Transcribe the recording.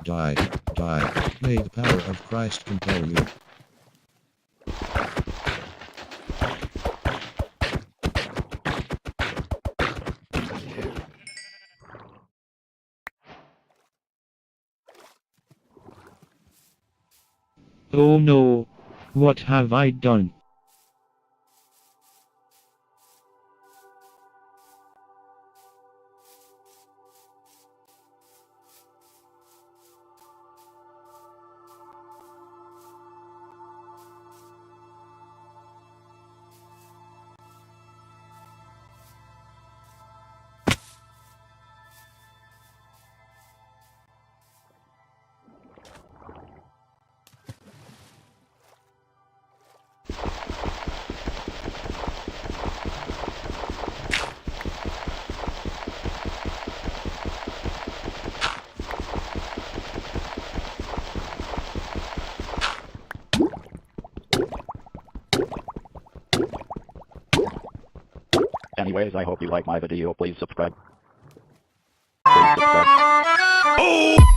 Die. Die. May the power of Christ compel you. Oh no. What have I done? Anyways, I hope you like my video. Please subscribe. Please subscribe. Oh!